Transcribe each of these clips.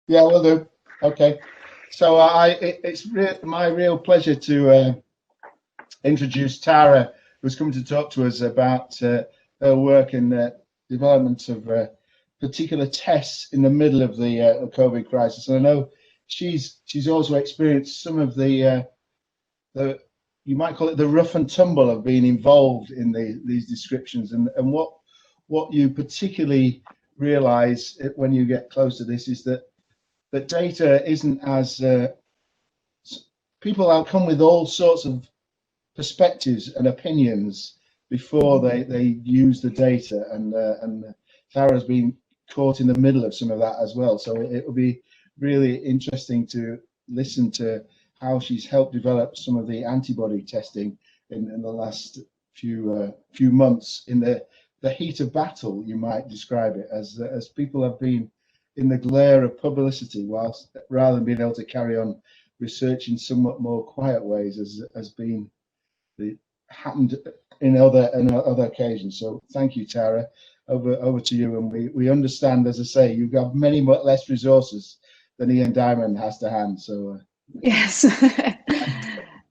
Yeah, will do. Okay. So it's my real pleasure to introduce Tara, who's come to talk to us about her work in the development of particular tests in the middle of the COVID crisis. And I know she's also experienced some of the you might call it the rough and tumble of being involved in these descriptions, and what you particularly realize when you get close to this is that data isn't as people come with all sorts of perspectives and opinions before they use the data, and Tara's been caught in the middle of some of that as well. So it will be really interesting to listen to how she's helped develop some of the antibody testing in the last few months in the heat of battle, you might describe it, as people have been in the glare of publicity, whilst rather than being able to carry on research in somewhat more quiet ways, as been happened in other occasions. So thank you, Tara. Over to you. And we understand, as I say, you've got many less resources than Ian Diamond has to hand. So yes.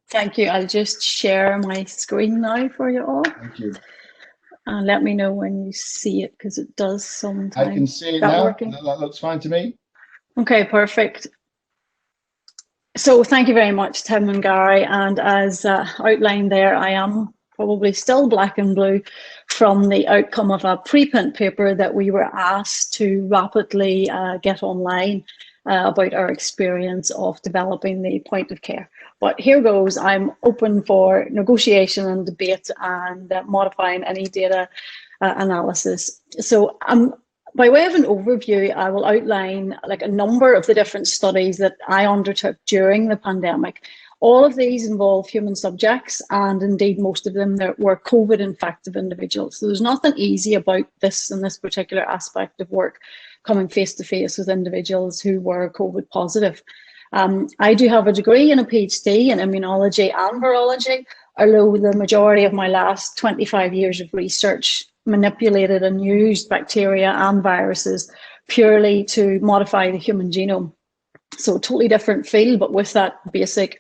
Thank you. I'll just share my screen now for you all. Thank you. And let me know when you see it, because it does sometimes. I can see it now. Working? That looks fine to me. Okay, perfect. So thank you very much, Tim and Gary. And as outlined there, I am probably still black and blue from the outcome of a preprint paper that we were asked to rapidly get online about our experience of developing the point of care. But here goes. I'm open for negotiation and debate and modifying any data analysis. So by way of an overview, I will outline like a number of the different studies that I undertook during the pandemic. All of these involve human subjects, and indeed most of them were COVID infected individuals. So there's nothing easy about this in this particular aspect of work, coming face to face with individuals who were COVID positive. I do have a degree and a PhD in immunology and virology, although the majority of my last 25 years of research manipulated and used bacteria and viruses purely to modify the human genome. So totally different field, but with that basic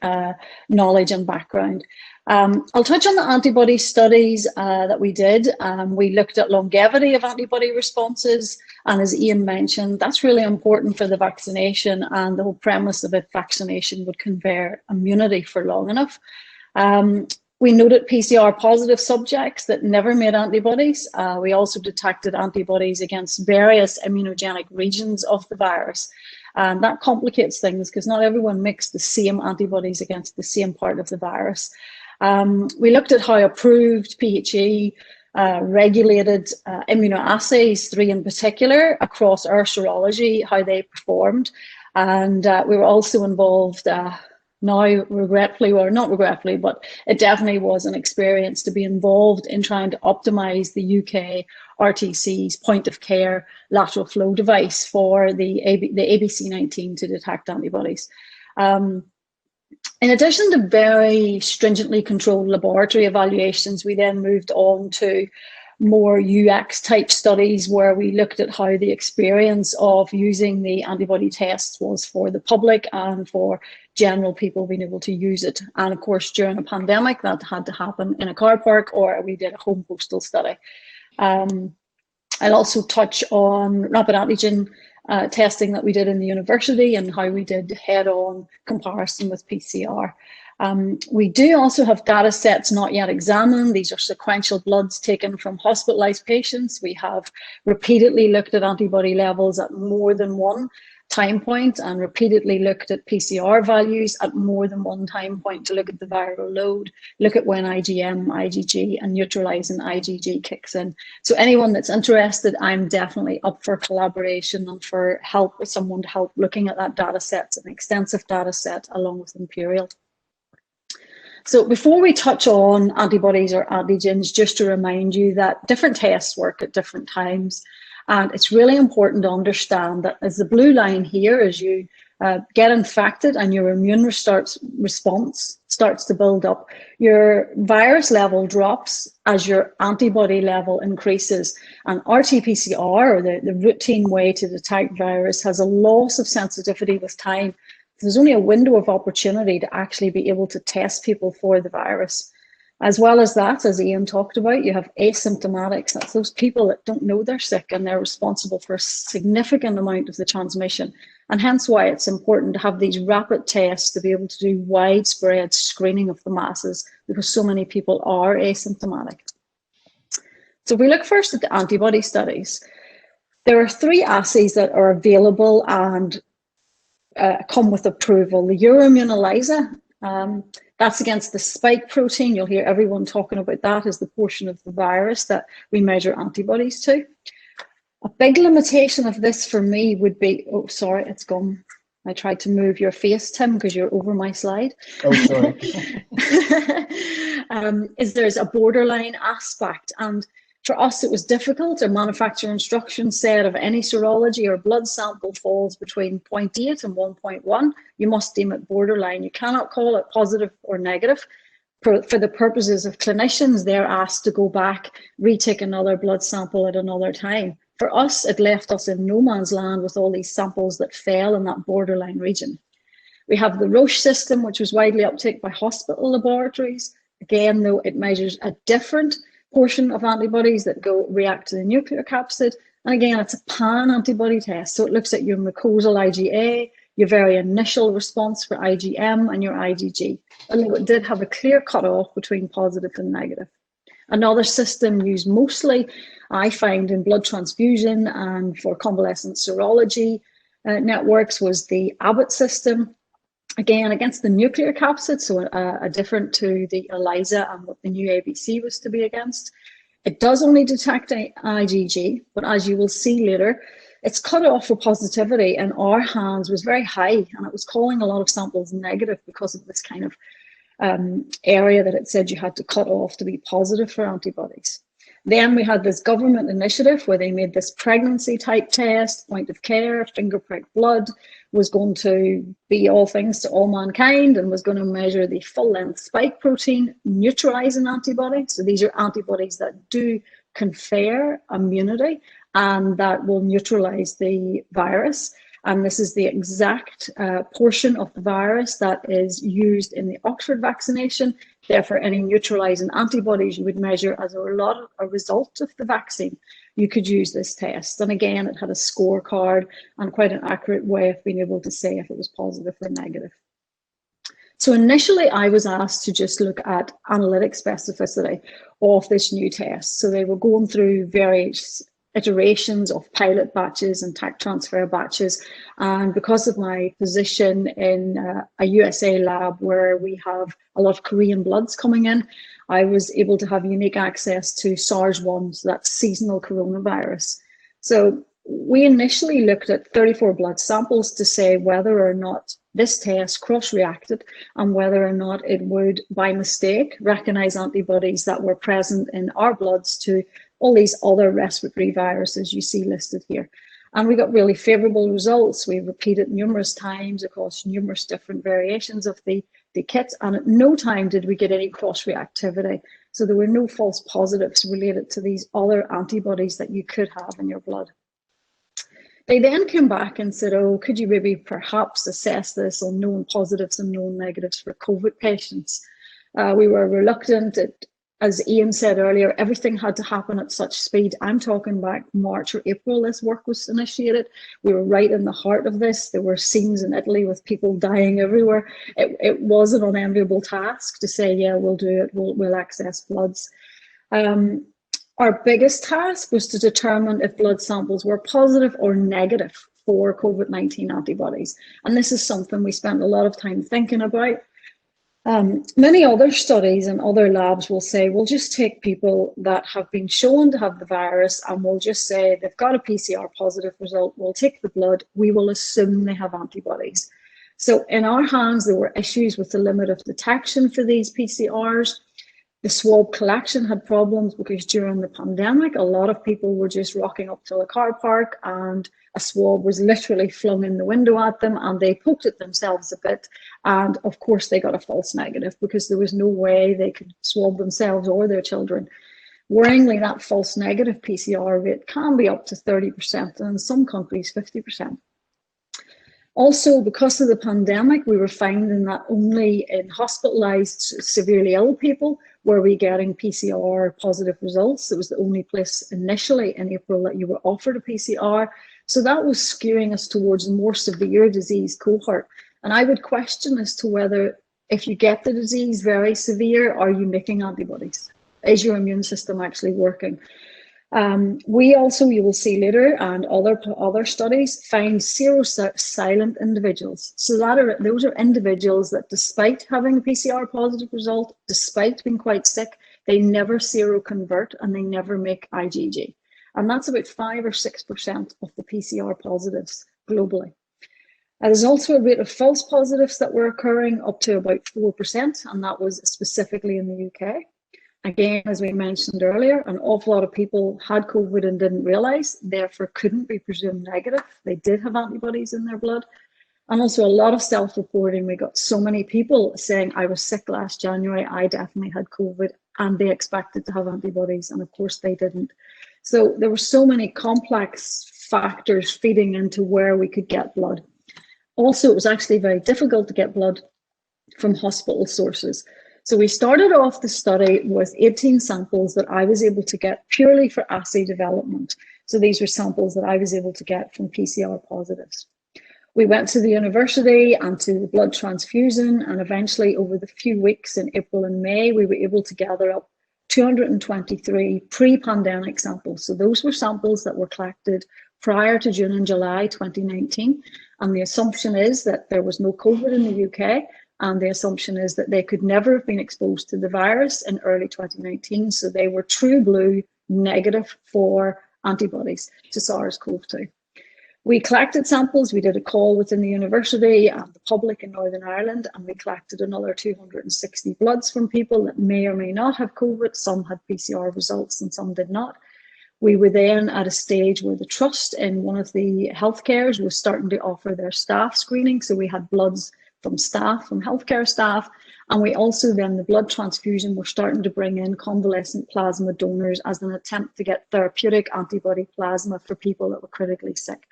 knowledge and background. I'll touch on the antibody studies that we did. We looked at longevity of antibody responses, and as Ian mentioned, that's really important for the vaccination, and the whole premise of it, vaccination would confer immunity for long enough. We noted PCR positive subjects that never made antibodies. We also detected antibodies against various immunogenic regions of the virus. And that complicates things because not everyone makes the same antibodies against the same part of the virus. We looked at how approved PHE regulated immunoassays, 3 in particular, across our serology, how they performed. And we were also involved now, regretfully, or not regretfully, but it definitely was an experience to be involved in trying to optimize the UK RTC's point of care lateral flow device for the ABC19 to detect antibodies. In addition to very stringently controlled laboratory evaluations, we then moved on to more UX type studies where we looked at how the experience of using the antibody tests was for the public and for general people being able to use it. And of course, during a pandemic, that had to happen in a car park, or we did a home postal study. I'll also touch on rapid antigen testing that we did in the university and how we did head-on comparison with PCR. We do also have data sets not yet examined. These are sequential bloods taken from hospitalized patients. We have repeatedly looked at antibody levels at more than one time point and repeatedly looked at PCR values at more than one time point to look at the viral load, look at when IgM, IgG and neutralizing IgG kicks in. So anyone that's interested, I'm definitely up for collaboration and for help with someone to help looking at that data set, an extensive data set along with Imperial. So before we touch on antibodies or antigens, just to remind you that different tests work at different times. And it's really important to understand that as the blue line here, as you get infected and your immune response starts to build up. Your virus level drops as your antibody level increases. And RT-PCR, or the routine way to detect virus, has a loss of sensitivity with time. There's only a window of opportunity to actually be able to test people for the virus. As well as that, as Ian talked about, you have asymptomatics. That's those people that don't know they're sick and they're responsible for a significant amount of the transmission. And hence why it's important to have these rapid tests to be able to do widespread screening of the masses, because so many people are asymptomatic. So if we look first at the antibody studies, there are 3 assays that are available and come with approval. The Euroimmune ELISA, that's against the spike protein. You'll hear everyone talking about that as the portion of the virus that we measure antibodies to. A big limitation of this for me would be, oh, sorry, it's gone. I tried to move your face, Tim, because you're over my slide. Oh, sorry. Is there's a borderline aspect. And for us, it was difficult. Our manufacturer instructions said if any serology or blood sample falls between 0.8 and 1.1, you must deem it borderline. You cannot call it positive or negative. For the purposes of clinicians, they're asked to go back, retake another blood sample at another time. For us, it left us in no man's land with all these samples that fell in that borderline region. We have the Roche system, which was widely uptaken by hospital laboratories. Again, though, it measures a different portion of antibodies that react to the nuclear capsid. And again, it's a pan-antibody test. So it looks at your mucosal IgA, your very initial response for IgM, and your IgG. Although it did have a clear cutoff between positive and negative. Another system used mostly, I find, in blood transfusion and for convalescent serology networks was the Abbott system. Again, against the nuclear capsid, so different to the ELISA and what the new ABC was to be against. It does only detect IgG, but as you will see later, its cutoff for positivity in our hands was very high, and it was calling a lot of samples negative because of this kind of area that it said you had to cut off to be positive for antibodies. Then we had this government initiative where they made this pregnancy type test, point of care, finger prick blood, was going to be all things to all mankind and was going to measure the full length spike protein neutralizing antibody. So these are antibodies that do confer immunity and that will neutralize the virus. And this is the exact portion of the virus that is used in the Oxford vaccination. Therefore, any neutralizing antibodies you would measure as a result of the vaccine, you could use this test. And again, it had a scorecard and quite an accurate way of being able to say if it was positive or negative. So initially, I was asked to just look at analytic specificity of this new test. So they were going through various iterations of pilot batches and tech transfer batches. And because of my position in a USA lab where we have a lot of Korean bloods coming in, I was able to have unique access to SARS-1, so that's seasonal coronavirus. So we initially looked at 34 blood samples to say whether or not this test cross-reacted and whether or not it would, by mistake, recognize antibodies that were present in our bloods to all these other respiratory viruses you see listed here. And we got really favorable results. We repeated numerous times across numerous different variations of the kit, and at no time did we get any cross-reactivity. So there were no false positives related to these other antibodies that you could have in your blood. They then came back and said, oh, could you maybe perhaps assess this on known positives and known negatives for COVID patients? We were reluctant. As Ian said earlier, everything had to happen at such speed. I'm talking back March or April this work was initiated. We were right in the heart of this. There were scenes in Italy with people dying everywhere. It was an unenviable task to say, yeah, we'll do it, we'll access bloods. Our biggest task was to determine if blood samples were positive or negative for COVID-19 antibodies. And this is something we spent a lot of time thinking about. Many other studies and other labs will say, we'll just take people that have been shown to have the virus and we'll just say they've got a PCR positive result, we'll take the blood, we will assume they have antibodies. So in our hands, there were issues with the limit of detection for these PCRs. The swab collection had problems because during the pandemic, a lot of people were just rocking up to a car park and a swab was literally flung in the window at them and they poked at themselves a bit. And of course, they got a false negative because there was no way they could swab themselves or their children. Worryingly, that false negative PCR rate can be up to 30%, and in some countries, 50%. Also, because of the pandemic, we were finding that only in hospitalised, severely ill people were we getting PCR positive results. It was the only place initially in April that you were offered a PCR. So that was skewing us towards a more severe disease cohort. And I would question as to whether, if you get the disease very severe, are you making antibodies? Is your immune system actually working? We also, you will see later, and other studies find serosilent individuals. So those are individuals that, despite having a PCR positive result, despite being quite sick, they never seroconvert and they never make IgG. And that's about 5 or 6% of the PCR positives globally. There's also a rate of false positives that were occurring up to about 4%, and that was specifically in the UK. Again, as we mentioned earlier, an awful lot of people had COVID and didn't realise, therefore couldn't be presumed negative. They did have antibodies in their blood. And also a lot of self-reporting. We got so many people saying, I was sick last January, I definitely had COVID, and they expected to have antibodies, and of course they didn't. So there were so many complex factors feeding into where we could get blood. Also, it was actually very difficult to get blood from hospital sources. So we started off the study with 18 samples that I was able to get purely for assay development. So these were samples that I was able to get from PCR positives. We went to the university and to the blood transfusion, and eventually over the few weeks in April and May, we were able to gather up 223 pre-pandemic samples. So those were samples that were collected prior to June and July 2019. And the assumption is that there was no COVID in the UK. And the assumption is that they could never have been exposed to the virus in early 2019. So they were true blue negative for antibodies to SARS-CoV-2. We collected samples. We did a call within the university and the public in Northern Ireland, and we collected another 260 bloods from people that may or may not have COVID. Some had PCR results and some did not. We were then at a stage where the trust in one of the healthcares was starting to offer their staff screening. So we had bloods from staff, from healthcare staff. And we also then, the blood transfusion, were starting to bring in convalescent plasma donors as an attempt to get therapeutic antibody plasma for people that were critically sick.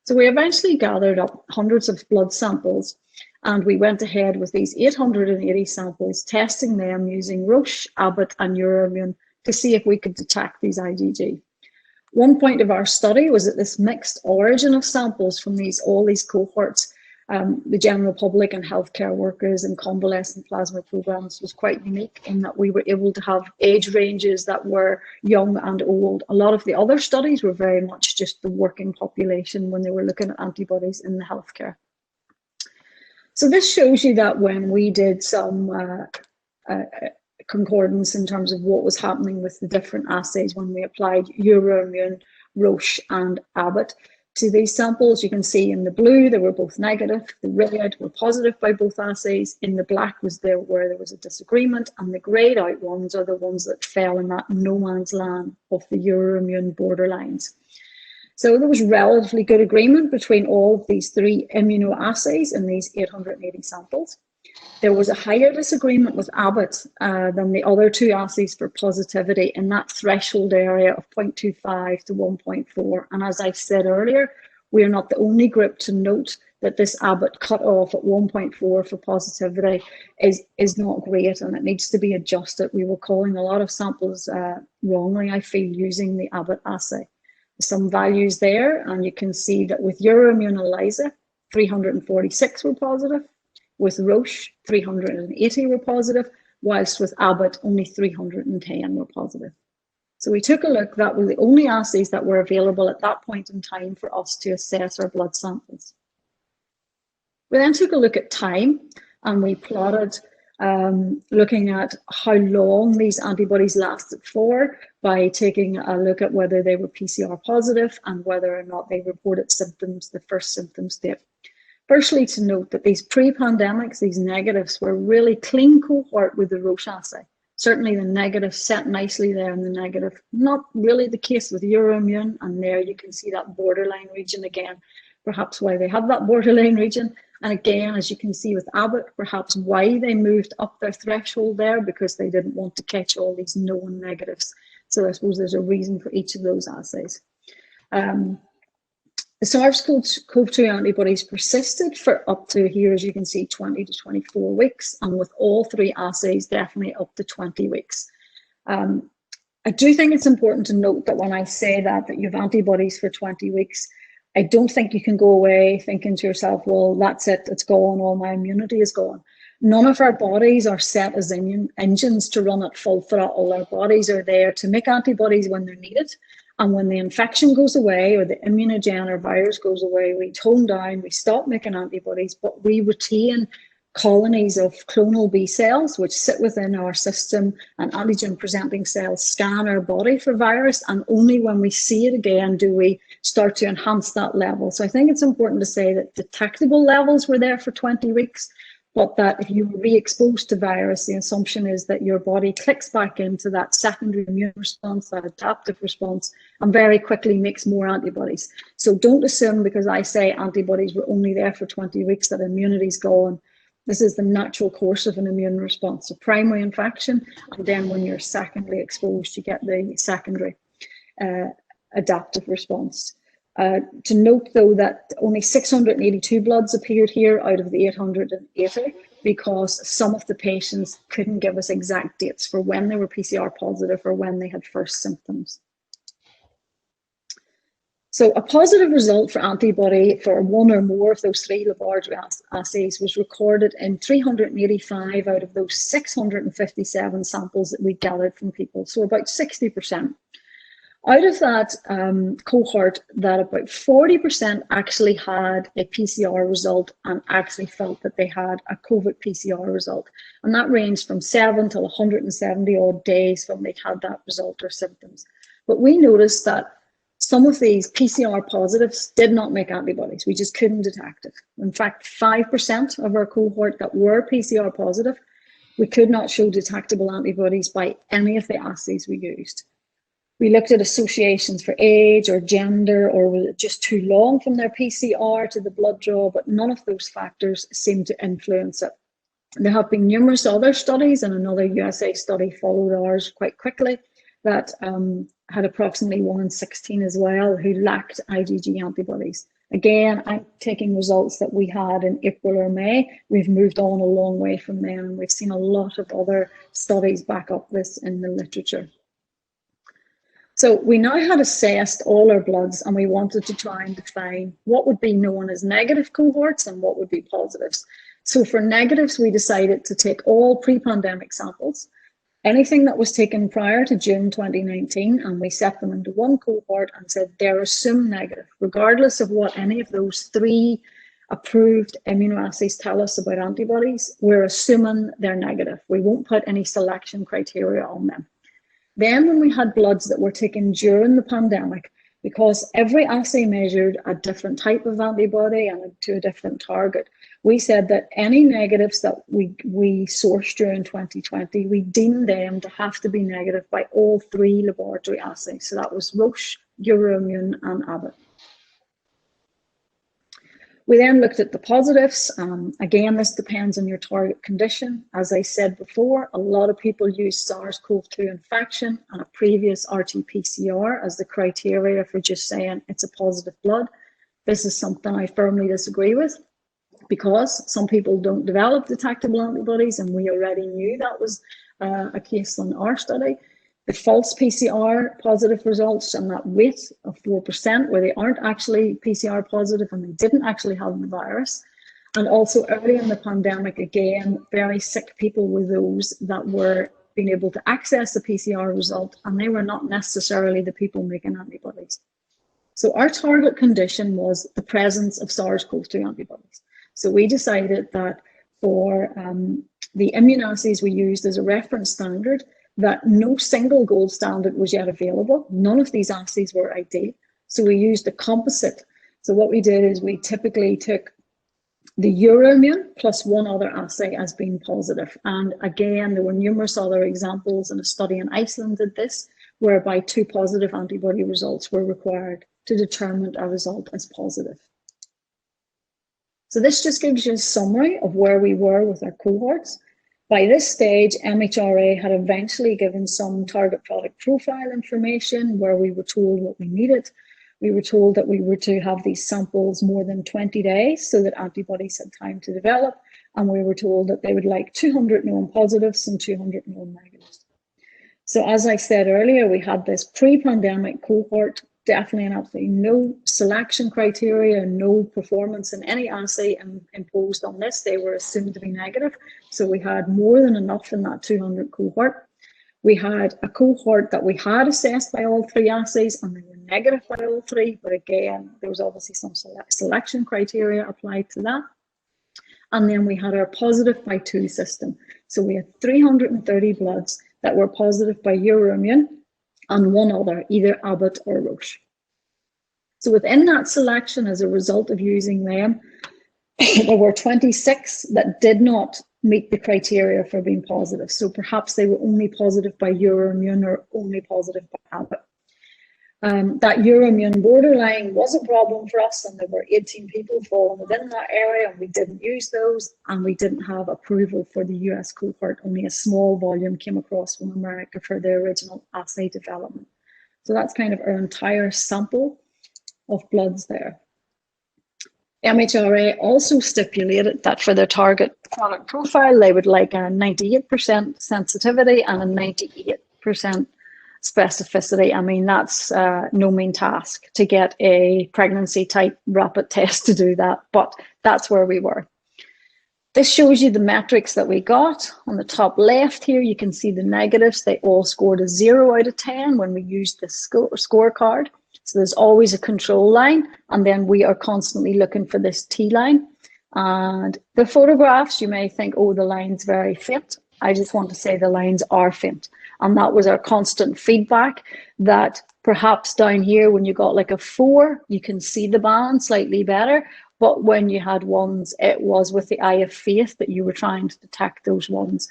So we eventually gathered up hundreds of blood samples, and we went ahead with these 880 samples, testing them using Roche, Abbott and Euroimmune to see if we could detect these IgG. One point of our study was that this mixed origin of samples from all these cohorts, the general public and healthcare workers and convalescent plasma programs, was quite unique in that we were able to have age ranges that were young and old. A lot of the other studies were very much just the working population when they were looking at antibodies in the healthcare. So this shows you that when we did some concordance in terms of what was happening with the different assays, when we applied Euroimmune, Roche and Abbott to these samples, you can see in the blue they were both negative, the red were positive by both assays, in the black was where there was a disagreement, and the greyed out ones are the ones that fell in that no man's land of the Euroimmune borderlines. So there was relatively good agreement between all of these three immunoassays in these 880 samples. There was a higher disagreement with Abbott than the other two assays for positivity in that threshold area of 0.25 to 1.4. And as I said earlier, we are not the only group to note that this Abbott cutoff at 1.4 for positivity is not great, and it needs to be adjusted. We were calling a lot of samples wrongly, I feel, using the Abbott assay. Some values there, and you can see that with Euroimmune ELISA, 346 were positive. With Roche, 380 were positive, whilst with Abbott, only 310 were positive. So we took a look. That were the only assays that were available at that point in time for us to assess our blood samples. We then took a look at time, and we plotted looking at how long these antibodies lasted for by taking a look at whether they were PCR positive and whether or not they reported symptoms, the first symptom state. Firstly, to note that these pre-pandemics, these negatives, were a really clean cohort with the Roche assay. Certainly the negative set nicely there in the negative. Not really the case with Euroimmune, and there you can see that borderline region again, perhaps why they have that borderline region. And again, as you can see with Abbott, perhaps why they moved up their threshold there, because they didn't want to catch all these known negatives. So I suppose there's a reason for each of those assays. The SARS-CoV-2 antibodies persisted for up to here, as you can see, 20 to 24 weeks, and with all three assays, definitely up to 20 weeks. I do think it's important to note that when I say that you have antibodies for 20 weeks, I don't think you can go away thinking to yourself, well, that's it, it's gone, all my immunity is gone. None of our bodies are set as immune engines to run at full throttle. Our bodies are there to make antibodies when they're needed. And when the infection goes away, or the immunogen or virus goes away, we tone down, we stop making antibodies, but we retain colonies of clonal B cells, which sit within our system, and antigen presenting cells scan our body for virus. And only when we see it again do we start to enhance that level. So I think it's important to say that detectable levels were there for 20 weeks, but that if you were re-exposed to virus, the assumption is that your body clicks back into that secondary immune response, that adaptive response, and very quickly makes more antibodies. So don't assume because I say antibodies were only there for 20 weeks that immunity's gone. This is the natural course of an immune response, a primary infection, and then when you're secondly exposed, you get the secondary adaptive response. To note, though, that only 682 bloods appeared here out of the 880 because some of the patients couldn't give us exact dates for when they were PCR positive or when they had first symptoms. So a positive result for antibody for one or more of those three laboratory assays was recorded in 385 out of those 657 samples that we gathered from people, so about 60%. Out of that cohort, that about 40% actually had a PCR result and actually felt that they had a COVID PCR result. And that ranged from 7 to 170 odd days from they had that result or symptoms. But we noticed that some of these PCR positives did not make antibodies. We just couldn't detect it. In fact, 5% of our cohort that were PCR positive, we could not show detectable antibodies by any of the assays we used. We looked at associations for age or gender, or was it just too long from their PCR to the blood draw, but none of those factors seemed to influence it. There have been numerous other studies, and another USA study followed ours quite quickly that had approximately 1 in 16 as well who lacked IgG antibodies. Again, I'm taking results that we had in April or May. We've moved on a long way from them, and we've seen a lot of other studies back up this in the literature. So we now had assessed all our bloods, and we wanted to try and define what would be known as negative cohorts and what would be positives. So for negatives, we decided to take all pre-pandemic samples, anything that was taken prior to June 2019, and we set them into one cohort and said they're assumed negative, regardless of what any of those three approved immunoassays tell us about antibodies. We're assuming they're negative. We won't put any selection criteria on them. Then when we had bloods that were taken during the pandemic, because every assay measured a different type of antibody and to a different target, we said that any negatives that we sourced during 2020, we deemed them to have to be negative by all three laboratory assays. So that was Roche, Euroimmune, and Abbott. We then looked at the positives. Again, this depends on your target condition. As I said before, a lot of people use SARS-CoV-2 infection and a previous RT-PCR as the criteria for just saying it's a positive blood. This is something I firmly disagree with, because some people don't develop detectable antibodies, and we already knew that was a case in our study. The false PCR positive results and that rate of 4% where they aren't actually PCR positive and they didn't actually have the virus. And also early in the pandemic, again, very sick people were those that were being able to access the PCR result, and they were not necessarily the people making antibodies. So our target condition was the presence of SARS-CoV-2 antibodies. So we decided that for the immunoassays we used as a reference standard, that no single gold standard was yet available. None of these assays were ideal. So we used a composite. So what we did is we typically took the Euroimmune plus one other assay as being positive. And again, there were numerous other examples, and a study in Iceland did this, whereby 2 positive antibody results were required to determine a result as positive. So this just gives you a summary of where we were with our cohorts. By this stage, MHRA had eventually given some target product profile information where we were told what we needed. We were told that we were to have these samples more than 20 days so that antibodies had time to develop. And we were told that they would like 200 known positives and 200 known negatives. So as I said earlier, we had this pre-pandemic cohort, definitely and absolutely no selection criteria, no performance in any assay imposed on this. They were assumed to be negative. So we had more than enough in that 200 cohort. We had a cohort that we had assessed by all 3 assays and they were negative by all 3. But again, there was obviously some selection criteria applied to that. And then we had our positive by 2 system. So we had 330 bloods that were positive by Euroimmune and one other, either Abbott or Roche. So within that selection, as a result of using them, there were 26 that did not meet the criteria for being positive. So perhaps they were only positive by Euroimmune or only positive by Abbott. That Euroimmune borderline was a problem for us, and there were 18 people falling within that area, and we didn't use those, and we didn't have approval for the US cohort. Only a small volume came across from America for the original assay development. So that's kind of our entire sample of bloods there. MHRA also stipulated that for their target product profile, they would like a 98% sensitivity and a 98% specificity. I mean, that's no mean task to get a pregnancy type rapid test to do that, but that's where we were. This shows you the metrics that we got. On the top left here, you can see the negatives. They all scored a 0 out of 10 when we used the scorecard. So there's always a control line, and then we are constantly looking for this T line. And the photographs, you may think, oh, the line's very faint. I just want to say the lines are faint. And that was our constant feedback, that perhaps down here when you got like a 4, you can see the band slightly better. But when you had 1s, it was with the eye of faith that you were trying to detect those 1s.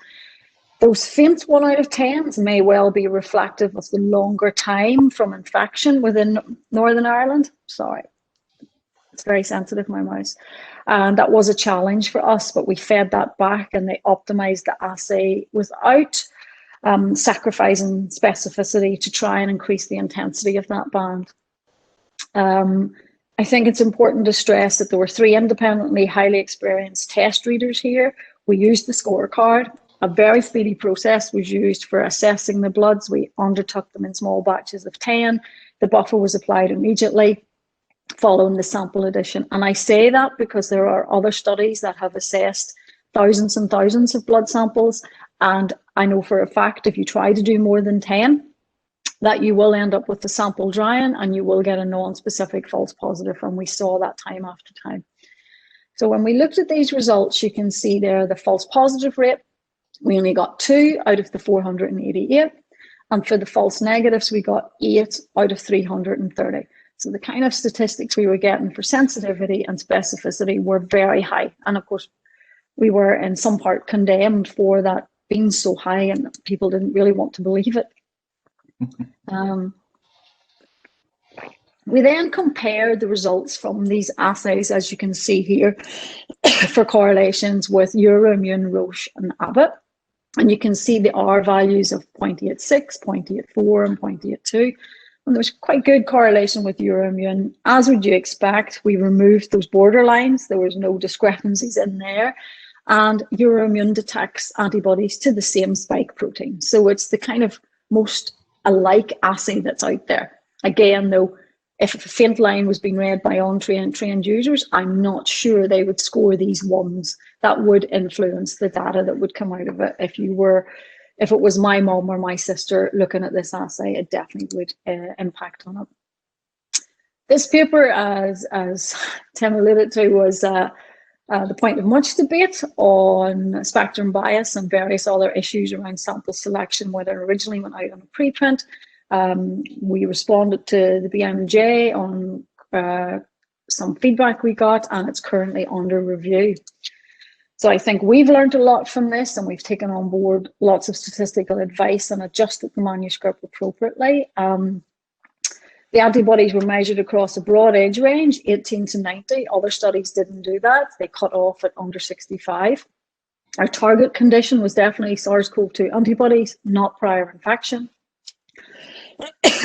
Those faint 1 out of 10s may well be reflective of the longer time from infection within Northern Ireland. Sorry, it's very sensitive, my mouse. And that was a challenge for us, but we fed that back and they optimized the assay without sacrificing specificity to try and increase the intensity of that band. I think it's important to stress that there were 3 independently highly experienced test readers here. We used the scorecard. A very speedy process was used for assessing the bloods. We undertook them in small batches of 10. The buffer was applied immediately following the sample addition. And I say that because there are other studies that have assessed thousands and thousands of blood samples. And I know for a fact, if you try to do more than 10, that you will end up with the sample drying and you will get a non-specific false positive. And we saw that time after time. So when we looked at these results, you can see there the false positive rate. We only got 2 out of the 488. And for the false negatives, we got 8 out of 330. So the kind of statistics we were getting for sensitivity and specificity were very high. And of course, we were in some part condemned for that being so high, and people didn't really want to believe it. We then compared the results from these assays, as you can see here, for correlations with Euroimmune, Roche, and Abbott. And you can see the R values of 0.86, 0.84, and 0.82. And there's quite good correlation with Euroimmune. As would you expect, we removed those borderlines. There was no discrepancies in there. And Euroimmune detects antibodies to the same spike protein. So it's the kind of most alike assay that's out there. Again, though, if a faint line was being read by untrained users, I'm not sure they would score these 1s. That would influence the data that would come out of it. If it was my mom or my sister looking at this assay, it definitely would impact on it. This paper, as Tim alluded to, was the point of much debate on spectrum bias and various other issues around sample selection, whether it originally went out on a preprint. We responded to the BMJ on some feedback we got, and it's currently under review. So I think we've learned a lot from this, and we've taken on board lots of statistical advice and adjusted the manuscript appropriately. The antibodies were measured across a broad age range, 18 to 90. Other studies didn't do that. They cut off at under 65. Our target condition was definitely SARS-CoV-2 antibodies, not prior infection.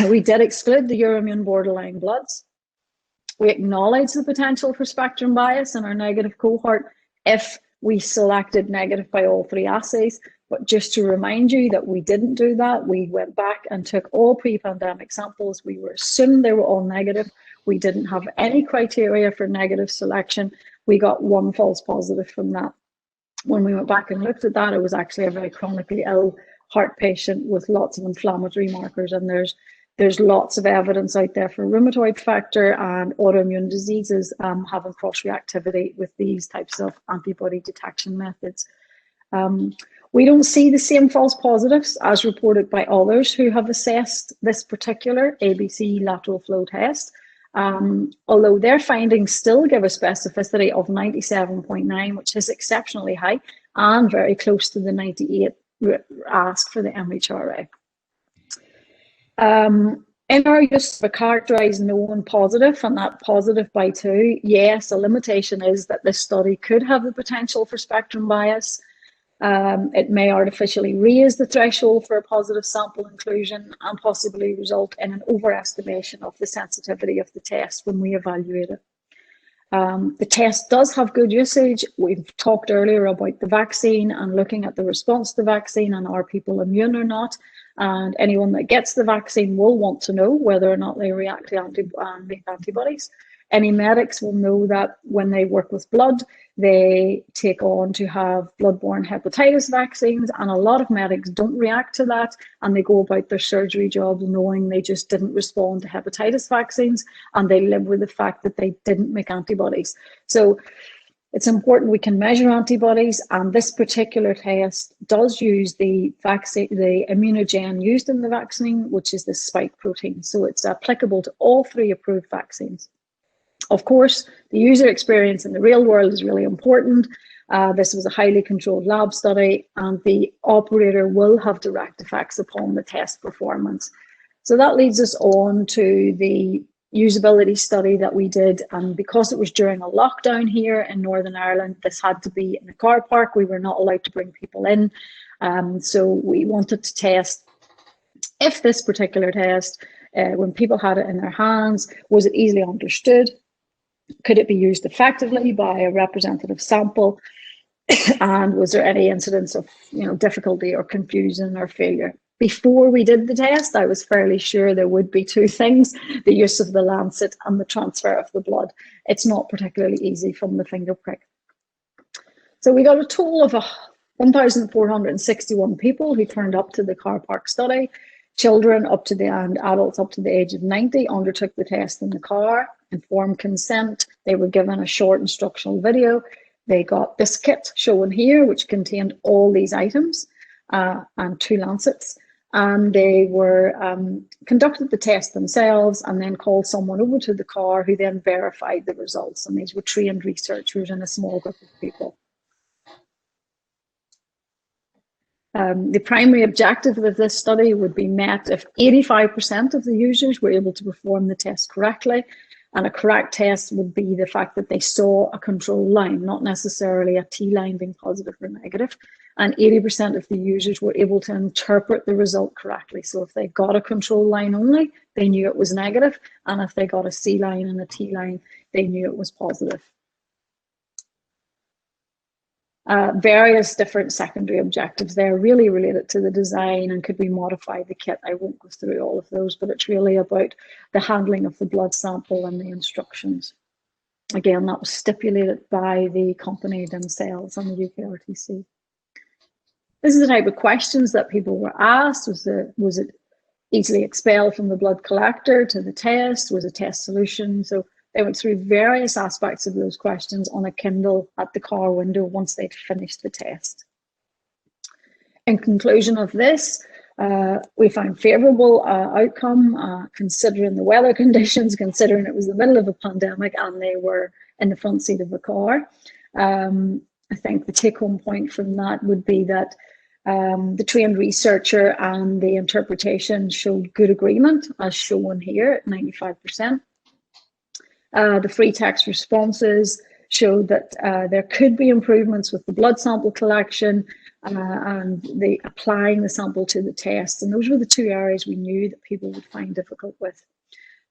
We did exclude the Euroimmune borderline bloods. We acknowledged the potential for spectrum bias in our negative cohort if we selected negative by all three assays. But just to remind you that we didn't do that, we went back and took all pre-pandemic samples. We were assumed they were all negative. We didn't have any criteria for negative selection. We got one false positive from that. When we went back and looked at that, it was actually a very chronically ill heart patient with lots of inflammatory markers, and there's lots of evidence out there for rheumatoid factor and autoimmune diseases having cross-reactivity with these types of antibody detection methods. We don't see the same false positives as reported by others who have assessed this particular ABC lateral flow test, although their findings still give a specificity of 97.9, which is exceptionally high and very close to the 98 ask for the MHRA. In our use of a characterised known positive and that positive by 2, yes, a limitation is that this study could have the potential for spectrum bias. It may artificially raise the threshold for a positive sample inclusion and possibly result in an overestimation of the sensitivity of the test when we evaluate it. The test does have good usage. We've talked earlier about the vaccine and looking at the response to the vaccine and are people immune or not. And anyone that gets the vaccine will want to know whether or not they react to make antibodies. Any medics will know that when they work with blood, they take on to have bloodborne hepatitis vaccines, and a lot of medics don't react to that, and they go about their surgery jobs knowing they just didn't respond to hepatitis vaccines, and they live with the fact that they didn't make antibodies. So it's important we can measure antibodies, and this particular test does use the vaccine, the immunogen used in the vaccine, which is the spike protein. So it's applicable to all 3 approved vaccines. Of course, the user experience in the real world is really important. This was a highly controlled lab study, and the operator will have direct effects upon the test performance. So that leads us on to the usability study that we did, and because it was during a lockdown here in Northern Ireland, this had to be in a car park. We were not allowed to bring people in, so we wanted to test if this particular test, when people had it in their hands, was it easily understood? Could it be used effectively by a representative sample? And was there any incidence of difficulty or confusion or failure? Before we did the test, I was fairly sure there would be 2 things: the use of the lancet and the transfer of the blood. It's not particularly easy from the finger prick. So we got a total of 1,461 people who turned up to the car park study. Children and adults up to the age of 90 undertook the test in the car, informed consent. They were given a short instructional video. They got this kit shown here, which contained all these items and 2 lancets. And they were conducted the test themselves and then called someone over to the car who then verified the results. And these were trained researchers in a small group of people. The primary objective of this study would be met if 85% of the users were able to perform the test correctly. And a correct test would be the fact that they saw a control line, not necessarily a T line being positive or negative. And 80% of the users were able to interpret the result correctly. So if they got a control line only, they knew it was negative. And if they got a C line and a T line, they knew it was positive. Various different secondary objectives there really related to the design and could we modify the kit. I won't go through all of those, but it's really about the handling of the blood sample and the instructions. Again, that was stipulated by the company themselves and the UKRTC. This is the type of questions that people were asked. Was it easily expelled from the blood collector to the test? Was a test solution? So they went through various aspects of those questions on a Kindle at the car window once they'd finished the test. In conclusion of this, We found favourable outcome considering the weather conditions, considering it was the middle of a pandemic and they were in the front seat of the car. I think the take-home point from that would be that the trained researcher and the interpretation showed good agreement, as shown here at 95%. The free text responses showed that there could be improvements with the blood sample collection and the applying the sample to the test. And those were the two areas we knew that people would find difficult with.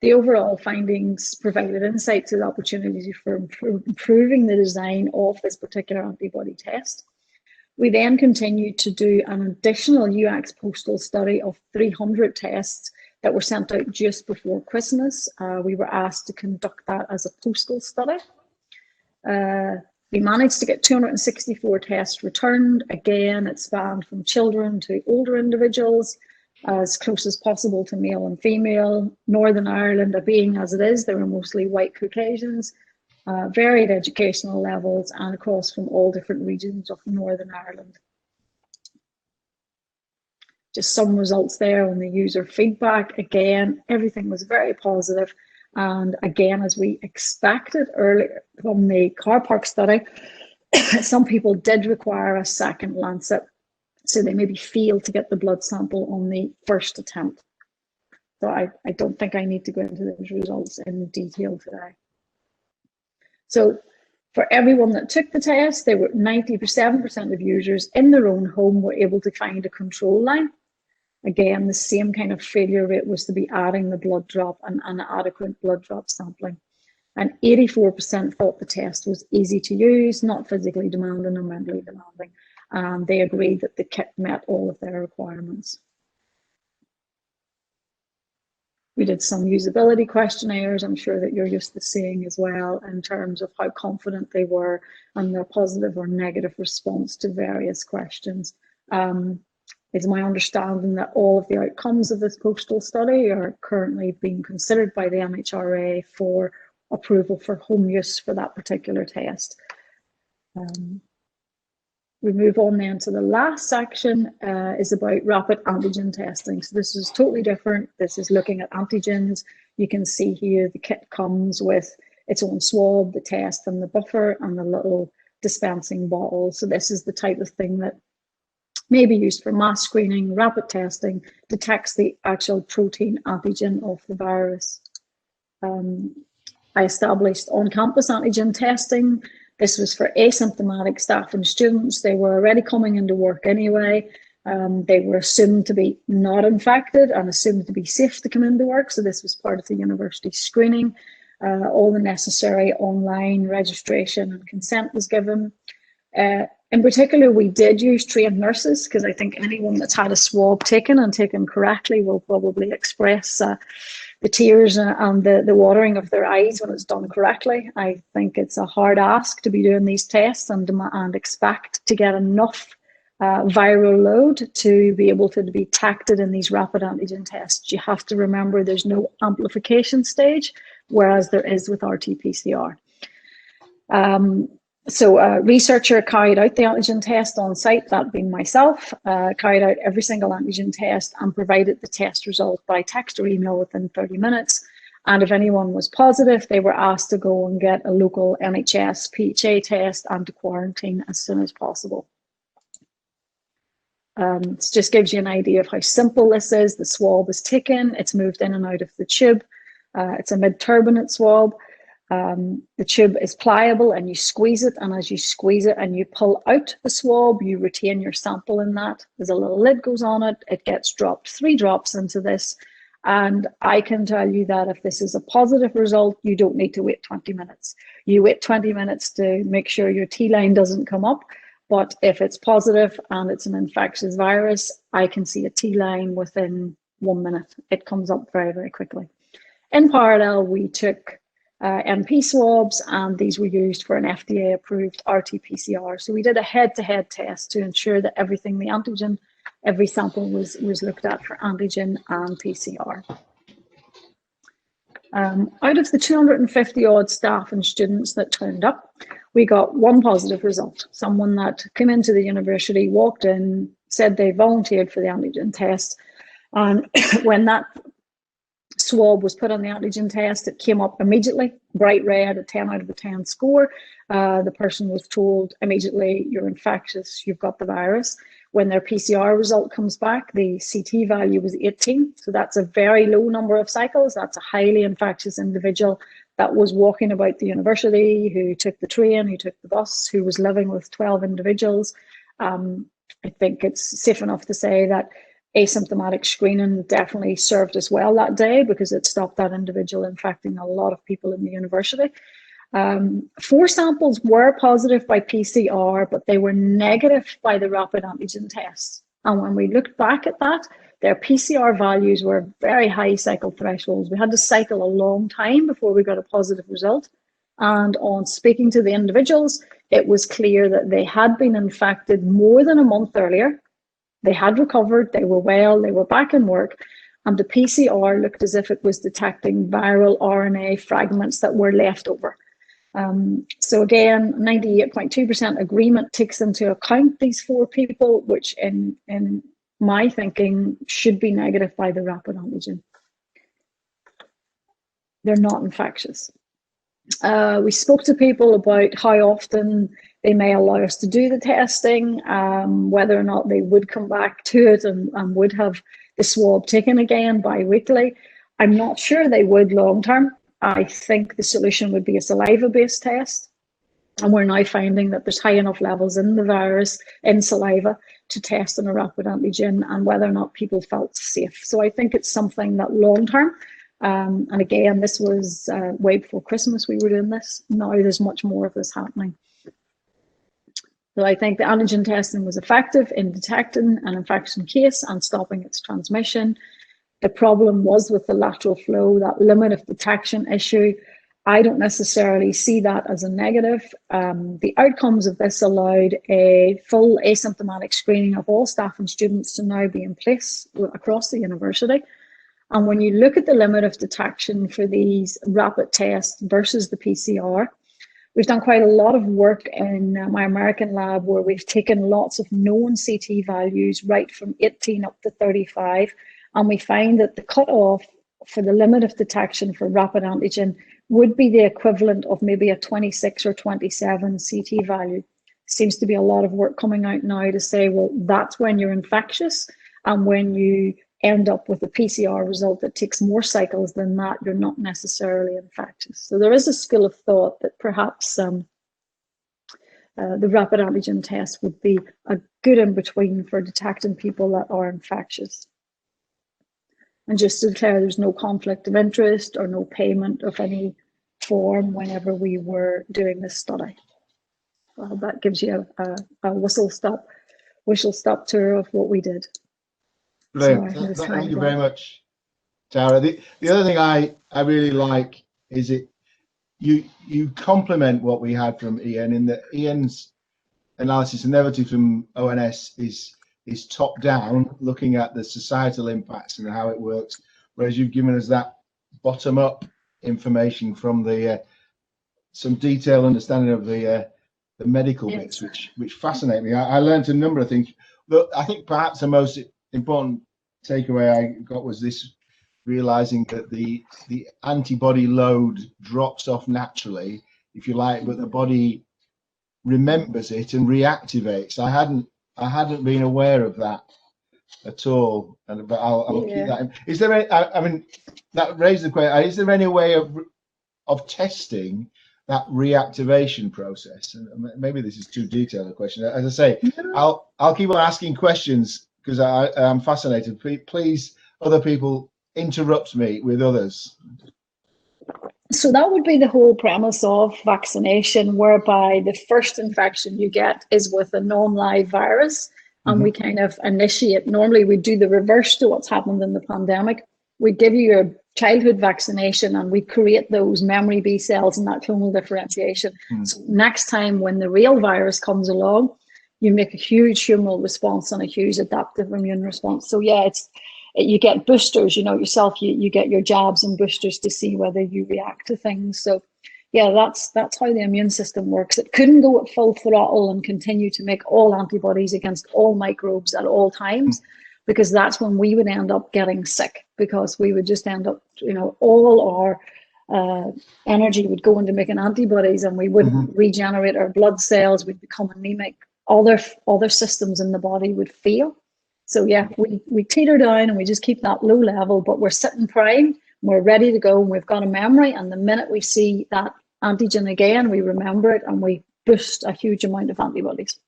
The overall findings provided insights and opportunities for improving the design of this particular antibody test. We then continued to do an additional UX postal study of 300 tests that were sent out just before Christmas. We were asked to conduct that as a postal study. We managed to get 264 tests returned. Again, it spanned from children to older individuals, as close as possible to male and female. Northern Ireland, being as it is, they were mostly white Caucasians, varied educational levels, and across from all different regions of Northern Ireland. Just some results there on the user feedback. Again, everything was very positive. And again, as we expected earlier from the car park study, some people did require a second lancet. So they maybe failed to get the blood sample on the first attempt. So I don't think I need to go into those results in detail today. So for everyone that took the test, they were 97% of users in their own home were able to find a control line. Again, the same kind of failure rate was to be adding the blood drop and adequate blood drop sampling. And 84% thought the test was easy to use, not physically demanding or mentally demanding. And they agreed that the kit met all of their requirements. We did some usability questionnaires, I'm sure that you're used to seeing as well, in terms of how confident they were and their positive or negative response to various questions. It's my understanding that all of the outcomes of this postal study are currently being considered by the MHRA for approval for home use for that particular test. We move on then to the last section is about rapid antigen testing. So this is totally different. This is looking at antigens. You can see here the kit comes with its own swab, the test and the buffer and the little dispensing bottle. So this is the type of thing that may be used for mass screening, rapid testing, detects the actual protein antigen of the virus. I established on-campus antigen testing. This was for asymptomatic staff and students. They were already coming into work anyway. They were assumed to be not infected and assumed to be safe to come into work. So this was part of the university screening. All the necessary online registration and consent was given. In particular, we did use trained nurses because I think anyone that's had a swab taken and taken correctly will probably express the tears and the watering of their eyes when it's done correctly. I think it's a hard ask to be doing these tests and expect to get enough viral load to be able to be detected in these rapid antigen tests. You have to remember there's no amplification stage, whereas there is with RT-PCR. So a researcher carried out the antigen test on site, that being myself, carried out every single antigen test and provided the test result by text or email within 30 minutes. And if anyone was positive, they were asked to go and get a local NHS PHA test and to quarantine as soon as possible. This just gives you an idea of how simple this is. The swab is taken, it's moved in and out of the tube. It's a mid-turbinate swab. The tube is pliable and you squeeze it, and as you squeeze it and you pull out the swab, you retain your sample in that. There's a little lid goes on it, it gets dropped 3 drops into this, and I can tell you that if this is a positive result, you don't need to wait 20 minutes. You wait 20 minutes to make sure your T-line doesn't come up, but if it's positive and it's an infectious virus, I can see a T-line within 1 minute. It comes up very, very quickly. In parallel, we took NP swabs, and these were used for an FDA-approved RT-PCR. So we did a head-to-head test to ensure that everything, the antigen, every sample was looked at for antigen and PCR. Out of the 250 odd staff and students that turned up, we got 1 positive result. Someone that came into the university, walked in, said they volunteered for the antigen test. And when that swab was put on the antigen test, it came up immediately, bright red, a 10 out of a 10 score. The person was told immediately, you're infectious, you've got the virus. When their PCR result comes back, the CT value was 18. So that's a very low number of cycles. That's a highly infectious individual that was walking about the university, who took the train, who took the bus, who was living with 12 individuals. I think it's safe enough to say that asymptomatic screening definitely served us well that day, because it stopped that individual infecting a lot of people in the university. 4 samples were positive by PCR, but they were negative by the rapid antigen test. And when we looked back at that, their PCR values were very high cycle thresholds. We had to cycle a long time before we got a positive result. And on speaking to the individuals, it was clear that they had been infected more than a month earlier. They had recovered, they were well, they were back in work, and the PCR looked as if it was detecting viral RNA fragments that were left over. So again, 98.2% agreement takes into account these 4 people, which in my thinking should be negative by the rapid antigen. They're not infectious. We spoke to people about how often they may allow us to do the testing, whether or not they would come back to it and would have the swab taken again bi-weekly. I'm not sure they would long term. I think the solution would be a saliva-based test. And we're now finding that there's high enough levels in the virus, in saliva, to test on a rapid antigen, and whether or not people felt safe. So I think it's something that long term, and again, this was way before Christmas we were doing this. Now there's much more of this happening. So I think the antigen testing was effective in detecting an infection case and stopping its transmission. The problem was with the lateral flow, that limit of detection issue. I don't necessarily see that as a negative. The outcomes of this allowed a full asymptomatic screening of all staff and students to now be in place across the university. And when you look at the limit of detection for these rapid tests versus the PCR, we've done quite a lot of work in my American lab, where we've taken lots of known CT values right from 18 up to 35. And we find that the cutoff for the limit of detection for rapid antigen would be the equivalent of maybe a 26 or 27 CT value. Seems to be a lot of work coming out now to say, well, that's when you're infectious, and when you end up with a PCR result that takes more cycles than that, you're not necessarily infectious. So there is a school of thought that perhaps the rapid antigen test would be a good in-between for detecting people that are infectious. And just to declare, there's no conflict of interest or no payment of any form whenever we were doing this study. Well, that gives you a whistle-stop tour of what we did. Brilliant. Thank you very much, Tara. The other thing I really like is you complement what we had from Ian, in that Ian's analysis and narrative from ONS is top down, looking at the societal impacts and how it works, whereas you've given us that bottom up information from the some detailed understanding of the medical bits, which fascinate me. I learned a number of things, but I think perhaps the most important takeaway I got was this, realizing that the antibody load drops off naturally, if you like, but the body remembers it and reactivates. I hadn't been aware of that at all, but I'll keep that in. Is there any, I mean, that raised the question, is there any way of testing that reactivation process? And maybe this is too detailed a question. As I say, I'll keep on asking questions because I'm fascinated. Please, other people, interrupt me with others. So that would be the whole premise of vaccination, whereby the first infection you get is with a non-live virus, and we kind of initiate. Normally we do the reverse to what's happened in the pandemic. We give you your childhood vaccination and we create those memory B cells and that clonal differentiation. So next time when the real virus comes along, you make a huge humoral response and a huge adaptive immune response. So yeah, you get boosters, you know yourself, you get your jabs and boosters to see whether you react to things. So yeah, that's how the immune system works. It couldn't go at full throttle and continue to make all antibodies against all microbes at all times, because that's when we would end up getting sick, because we would just end up, all our energy would go into making antibodies, and we wouldn't regenerate our blood cells. We'd become anemic. Other systems in the body would fail. So yeah, we teeter down and we just keep that low level, but we're sitting primed, we're ready to go, and we've got a memory. And the minute we see that antigen again, we remember it and we boost a huge amount of antibodies.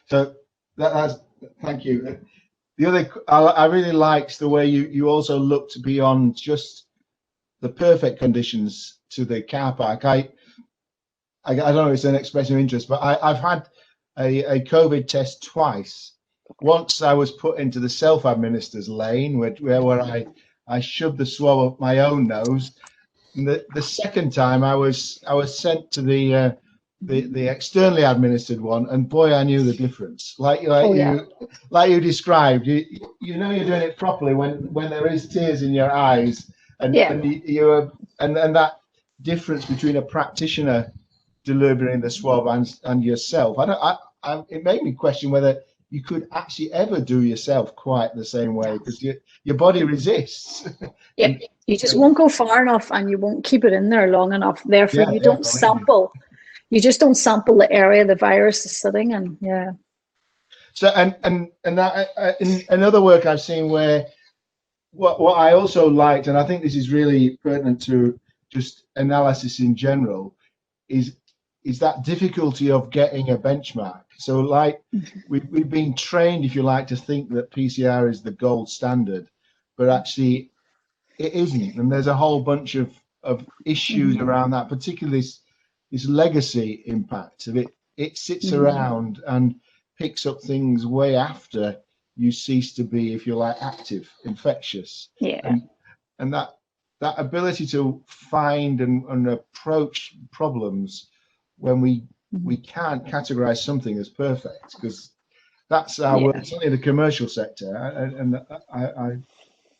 So that's thank you. The other, I really liked the way you also looked beyond just the perfect conditions to the car park. I don't know if it's an expression of interest, but I've had a COVID test twice. Once I was put into the self-administered lane where I shoved the swab up my own nose. And the second time I was sent to the externally administered one, and boy, I knew the difference. Like you described, you know you're doing it properly when there is tears in your eyes, and and that difference between a practitioner delivering the swab and yourself. It made me question whether you could actually ever do yourself quite the same way, because your body resists. Yeah, you just won't go far enough, and you won't keep it in there long enough. Therefore, you don't sample. You just don't sample the area the virus is sitting in. Yeah. So and that in other work I've seen where what I also liked, and I think this is really pertinent to just analysis in general, is that difficulty of getting a benchmark. So like we've been trained, if you like, to think that PCR is the gold standard, but actually it isn't. And there's a whole bunch of issues around that, particularly this legacy impact of it. It sits around and picks up things way after you cease to be, if you like, active, infectious. Yeah. And that ability to find and approach problems when we can't categorize something as perfect, because that's our work, certainly the commercial sector. And are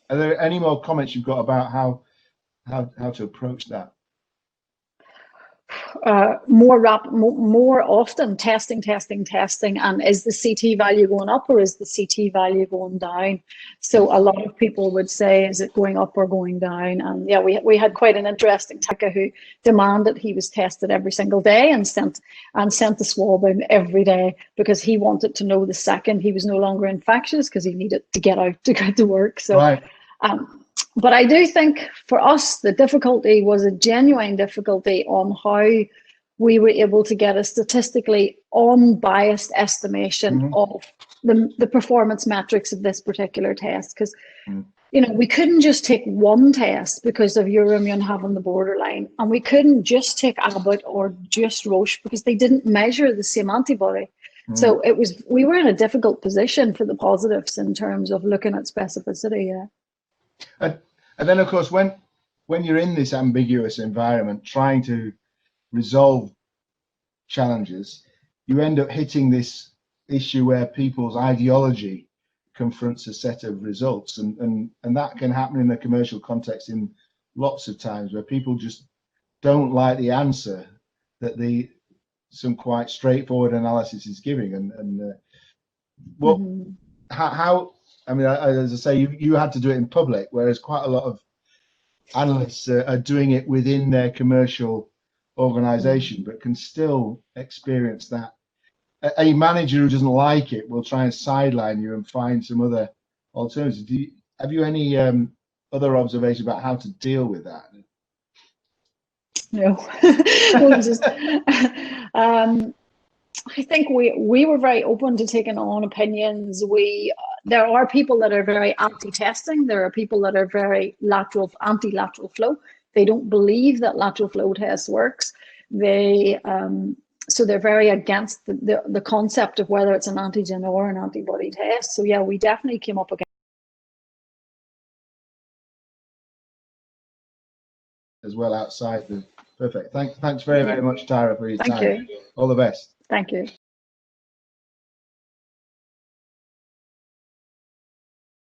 there any more comments you've got about how to approach that? More often testing, and is the CT value going up or is the CT value going down? So a lot of people would say, is it going up or going down? And yeah, we had quite an interesting taker who demanded he was tested every single day and sent the swab in every day, because he wanted to know the second he was no longer infectious, because he needed to get out to get to work. So right. But I do think for us, the difficulty was a genuine difficulty on how we were able to get a statistically unbiased estimation of the performance metrics of this particular test. Because, we couldn't just take one test because of Euroimmun having the borderline, and we couldn't just take Abbott or just Roche because they didn't measure the same antibody. So we were in a difficult position for the positives in terms of looking at specificity. Yeah. And then, of course, when you're in this ambiguous environment trying to resolve challenges, you end up hitting this issue where people's ideology confronts a set of results, and that can happen in the commercial context in lots of times, where people just don't like the answer that some quite straightforward analysis is giving. And how I mean, as I say, you had to do it in public, whereas quite a lot of analysts are doing it within their commercial organization, but can still experience that. A manager who doesn't like it will try and sideline you and find some other alternatives. Have you any other observations about how to deal with that? No. I think we were very open to taking on opinions. There are people that are very anti-testing. There are people that are very anti-lateral flow. They don't believe that lateral flow test works. So they're very against the concept of whether it's an antigen or an antibody test. So yeah, we definitely came up against as well outside the perfect. Thanks very much, Tara, for your time. Thank you. All the best. Thank you.